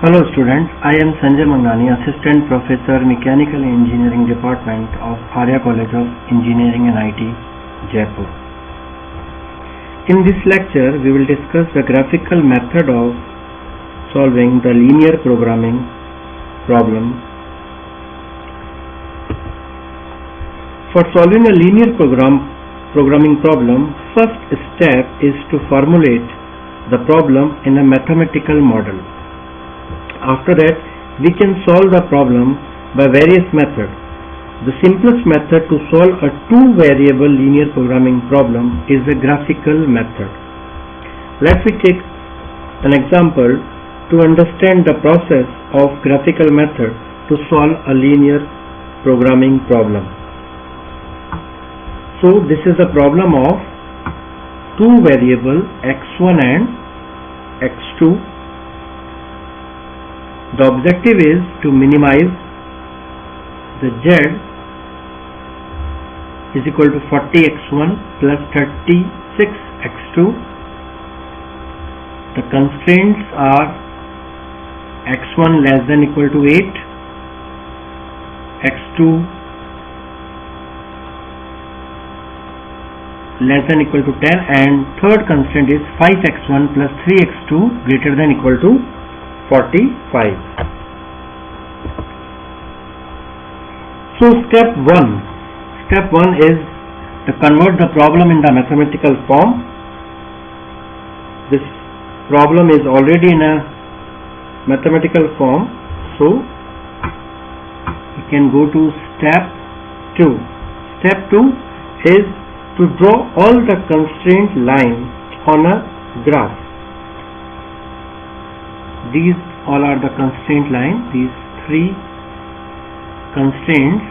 Hello students, I am Sanjay Mangnani, Assistant Professor Mechanical Engineering Department of Arya College of Engineering and IT, Jaipur. In this lecture, we will discuss the graphical method of solving the linear programming problem. For solving a linear programming problem, first step is to formulate the problem in a mathematical model. After that, we can solve the problem by various methods. The simplest method to solve a two-variable linear programming problem is the graphical method. Let's take an example to understand the process of graphical method to solve a linear programming problem. So this is a problem of two variable x1 and x2. The objective is to minimize the z is equal to 40x1 plus 36x2. The constraints are x1 less than equal to 8, x2 less than equal to 10, and third constraint is 5x1 plus 3x2 greater than equal to 45. So step 1 is to convert the problem in the mathematical form. This problem is already in a mathematical form, so we can go to step 2. Step 2 is to draw all the constraint lines on a graph. These all are the constraint lines, these three constraints.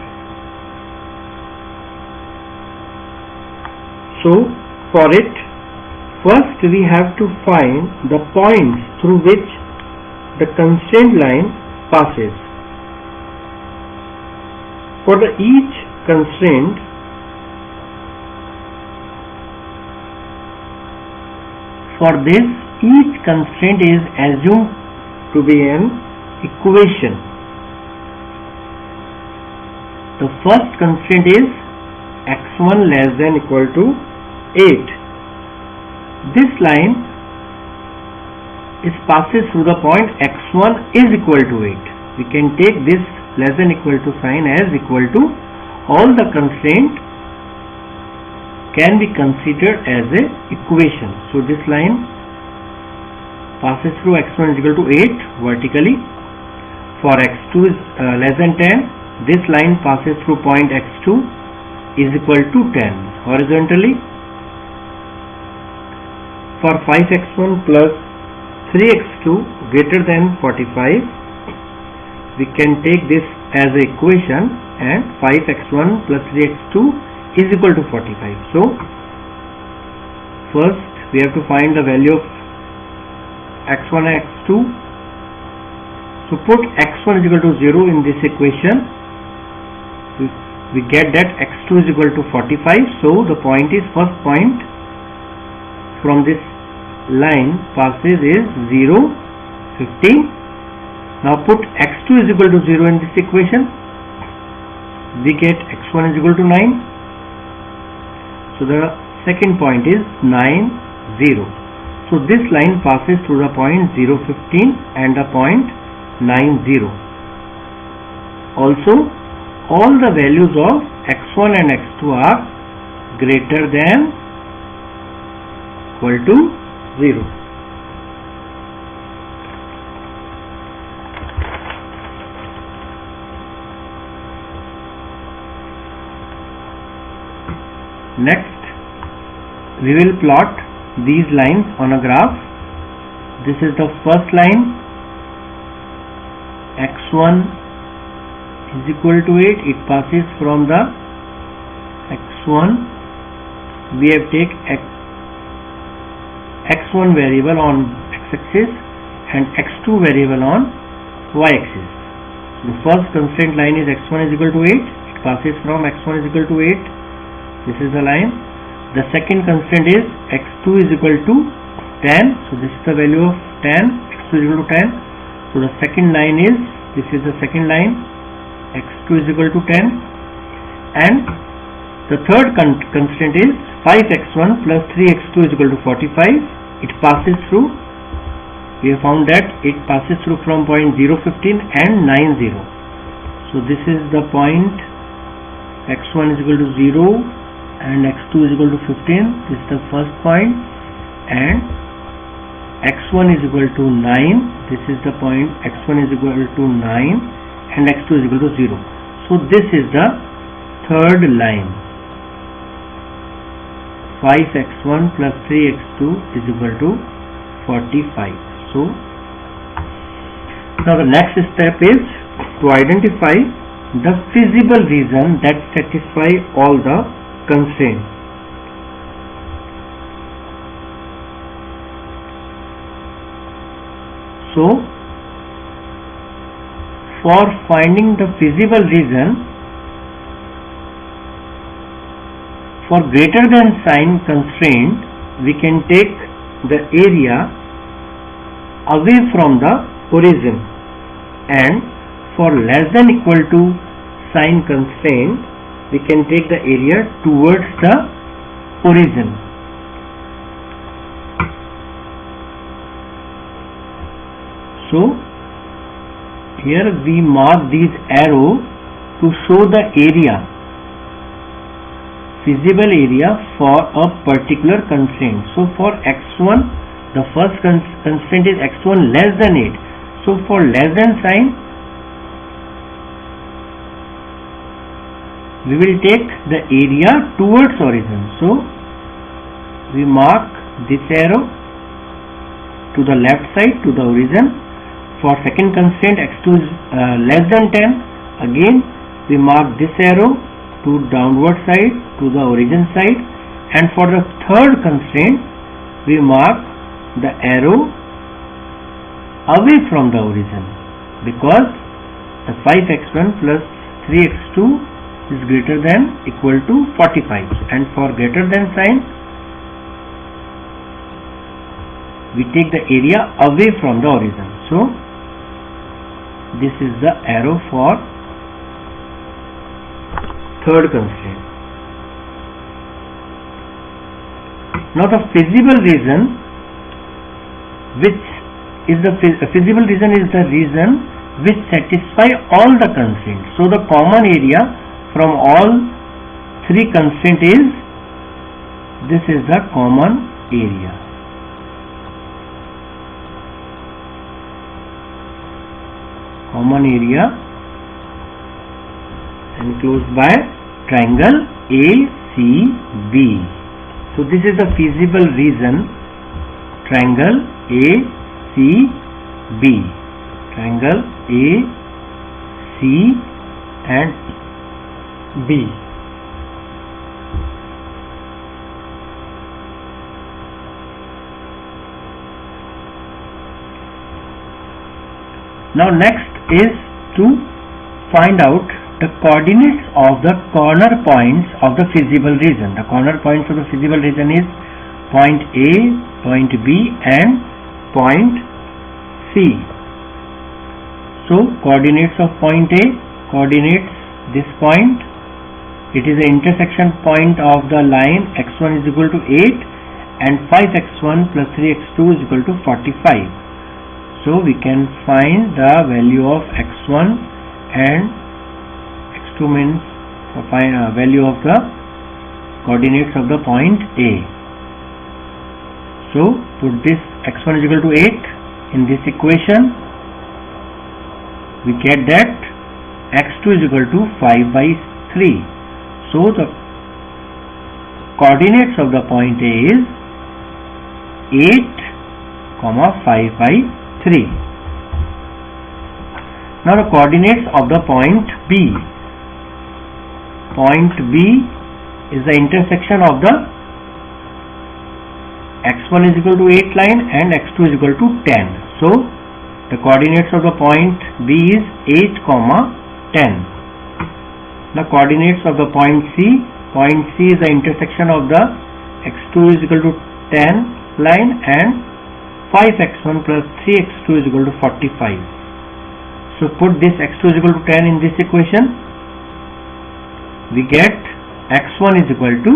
So for it, first we have to find the points through which the constraint line passes. For each constraint, each constraint is assumed to be an equation. The first constraint is x1 less than equal to 8. This line passes through the point x1 is equal to 8. We can take this less than equal to sign as equal to. All the constraint can be considered as a equation. So this line passes through x1 is equal to 8 vertically. For x2 is less than 10, this line passes through point x2 is equal to 10 horizontally. For 5x1 plus 3x2 greater than 45, we can take this as an equation, and 5x1 plus 3x2 is equal to 45. So first we have to find the value of x1 and x2. So put x1 is equal to 0 in this equation. We get that x2 is equal to 45. So the point is, first point from this line passes is 0, 15. Now put x2 is equal to 0 in this equation. We get x1 is equal to 9. So the second point is 9, 0. So this line passes through the point 0, 15 and the point 9, 0. Also, all the values of x1 and x2 are greater than equal to 0. Next, we will plot these lines on a graph. This is the first line, x1 is equal to 8. It passes from the x1. We have take x1 variable on x-axis and x2 variable on y-axis. The first constraint line is x1 is equal to 8. It passes from x1 is equal to 8. This is the line. The second constraint is x2 is equal to 10. So this is the value of 10. x2 is equal to 10. So the second line is, this is the second line, x2 is equal to 10, and the third constraint is 5x1 plus 3x2 is equal to 45. It passes through, we have found that it passes through from point 0, 15 and 9, 0. So this is the point, x1 is equal to 0 and x2 is equal to 15. This is the first point, and x1 is equal to 9. This is the point, x1 is equal to 9 and x2 is equal to 0. So this is the third line, 5x1 plus 3x2 is equal to 45. So now the next step is to identify the feasible reason that satisfy all the constraints. So for finding the feasible reason, for greater than sign constraint, we can take the area away from the origin, and for less than equal to sign constraint, we can take the area towards the origin. So here we mark these arrow to show the area, feasible area for a particular constraint. So for x1, the first constraint is x1 less than 8. So for less than sign, we will take the area towards origin. So we mark this arrow to the left side, to the origin. For second constraint, x2 is less than 10. Again we mark this arrow to downward side, to the origin side. And for the third constraint, we mark the arrow away from the origin, because the 5x1 plus 3x2 is greater than equal to 45, and for greater than sign, we take the area away from the origin. So this is the arrow for third constraint. Now the feasible reason, which is the feasible reason is the reason which satisfy all the constraints. So the common area from all three constraints is, this is the common area. Common area enclosed by triangle ACB. So this is the feasible reason, triangle ACB, triangle AC and B. Now next is to find out the coordinates of the corner points of the feasible region. The corner points of the feasible region is point A, point B and point C. So coordinates of point A, coordinates this point, it is the intersection point of the line x1 is equal to 8 and 5x1 plus 3x2 is equal to 45. So we can find the value of x1 and x2 means value of the coordinates of the point A. So put this x1 is equal to 8 in this equation. We get that x2 is equal to 5 by 3. So the coordinates of the point A is 8, 5 by 3. Now the coordinates of the point B. Point B is the intersection of the x1 is equal to 8 line and x2 is equal to 10. So the coordinates of the point B is 8, 10. The coordinates of the point C. Point C is the intersection of the x2 is equal to 10 line and 5x1 plus 3x2 is equal to 45. So put this x2 is equal to 10 in this equation. We get x1 is equal to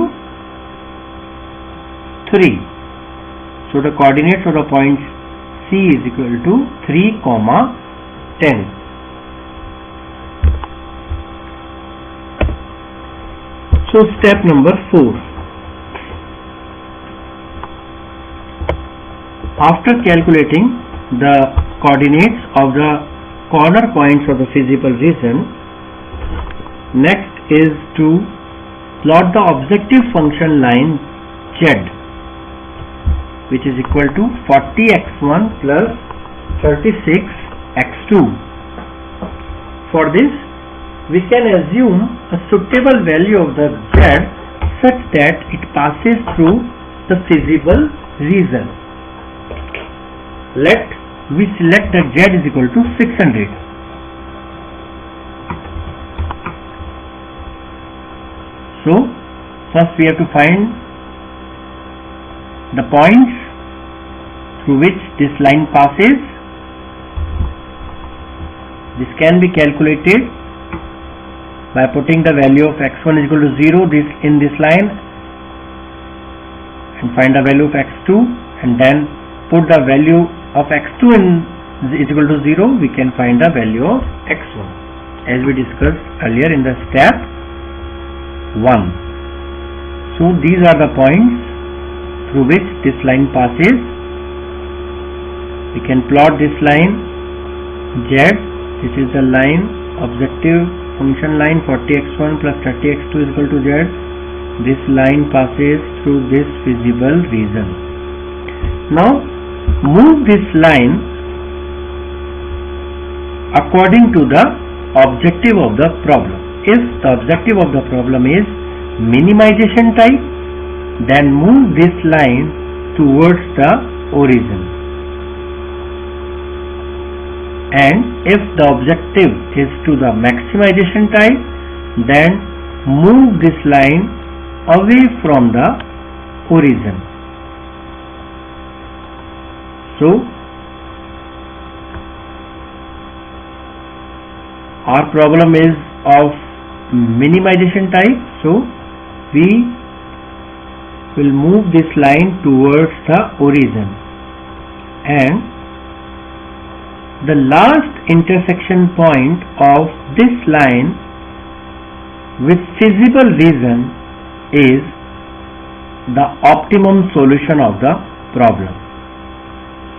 3. So the coordinates of the point C is equal to 3, 10. So step number 4. After calculating the coordinates of the corner points of the feasible region, next is to plot the objective function line z, which is equal to 40x1 plus 36x2. For this, we can assume a suitable value of the z such that it passes through the feasible region. We select that z is equal to 600. So first we have to find the points through which this line passes. This can be calculated by putting the value of x1 is equal to 0 in this line and find the value of x2, and then put the value of x2 is equal to 0, we can find the value of x1 as we discussed earlier in the step 1. So these are the points through which this line passes. We can plot this line z. This is the line, objective function line 40x1 plus 30x2 is equal to z. This line passes through this feasible region. Now move this line according to the objective of the problem. If the objective of the problem is minimization type, then move this line towards the origin. And if the objective is to the maximization type, then move this line away from the origin. So our problem is of minimization type, so we will move this line towards the origin, and the last intersection point of this line with feasible region is the optimum solution of the problem.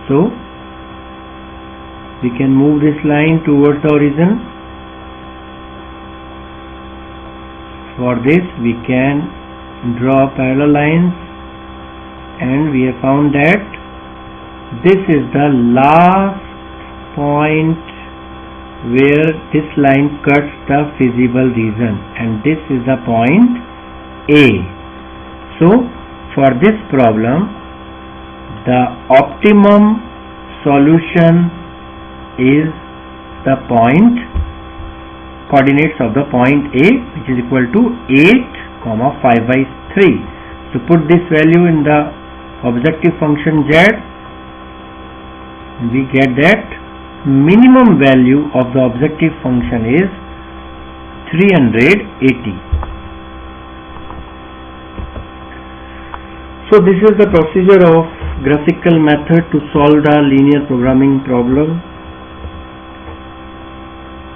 So we can move this line towards the origin. For this we can draw parallel lines, and we have found that this is the last point where this line cuts the feasible region, and this is the point A. So for this problem, the optimum solution is the point coordinates of the point A, which is equal to 8, 5/3. So put this value in the objective function z, and we get that minimum value of the objective function is 380. So this is the procedure of graphical method to solve the linear programming problem.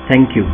Thank you.